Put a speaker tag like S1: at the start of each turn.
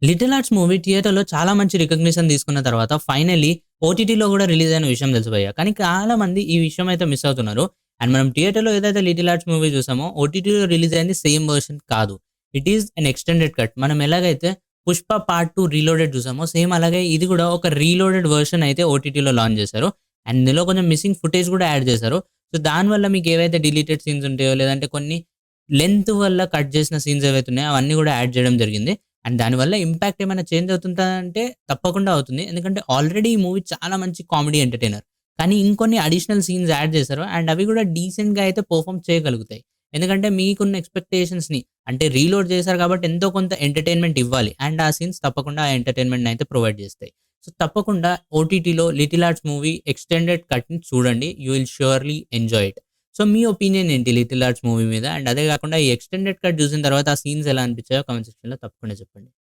S1: 'Little arts' movie థియేటర్‌లో చాలా మంచి రికగ్నిషన్ తీసుకున్న తర్వాత ఫైనల్లీ ఓటీటీలో గూడా రిలీజ్ అయిన విషయం తెలుసు భయ్య. కానీ చాలా మంది ఈ విషయం అయితే మిస్ అవుతున్నారు. అండ్ మనం థియేటర్‌లో ఏదైతే 'లిటిల్ ఆర్ట్స్' మూవీ చూసామో ఓటీటీలో రిలీజ్ అయింది సేమ్ వెర్షన్ కాదు. It is an extended cut. మనం ఎలాగైతే 'పుష్ప పార్ట్ 2 రీలోడెడ్' చూసామో సేమ్ అలాగే ఇది గూడా ఒక రీలోడెడ్ వెర్షన్ అయితే ఓటీటీలో లాంచ్ చేశారు. అండ్ ఇందులో కొంచెం మిస్సింగ్ ఫుటేజ్ గూడా యాడ్ చేశారు. సో దానివల్ల మీకు ఏవైతే డిలీటెడ్ సీన్స్ ఉంటాయో లేదంటే కొన్ని లెంత్ వల్ల కట్ చేసిన సీన్స్ ఏవైతే ఉన్నాయో అవన్నీ గూడా యాడ్ చేయడం జరిగింది. అండ్ దానివల్ల ఇంపాక్ట్ ఏమైనా చేంజ్ అవుతుందా అంటే తప్పకుండా అవుతుంది. ఎందుకంటే ఆల్రెడీ ఈ మూవీ చాలా మంచి కామెడీ ఎంటర్‌టైనర్. కానీ ఇంకొన్ని అడిషనల్ సీన్స్ యాడ్ చేశారు. అండ్ అవి కూడా డీసెంట్‌గా అయితే పెర్ఫార్మ్ చేయగలుగుతాయి. ఎందుకంటే మీకున్న ఎక్స్‌పెక్టేషన్స్‌ని అంటే రీలోడ్ చేశారు కాబట్టి ఎంతో కొంత ఎంటర్‌టైన్‌మెంట్ ఇవ్వాలి. అండ్ ఆ సీన్స్ తప్పకుండా ఆ ఎంటర్‌టైన్‌మెంట్‌ని అయితే ప్రొవైడ్ చేస్తాయి. సో తప్పకుండా ఓటీటీలో 'లిటిల్ ఆర్ట్స్' మూవీ ఎక్స్‌టెండెడ్ కట్‌ని చూడండి. You will surely enjoy it. So me opinion ఏంటి 'లిటిల్ ఆర్ట్స్' మూవీ మీద? అండ్ అదే కాకుండా ఈ ఎక్స్‌టెండెడ్ కట్ చూసిన తర్వాత ఆ సీన్స్ ఎలా అనిపించాయో కామెంట్ సెక్షన్‌లో తప్పకుండా చెప్పండి.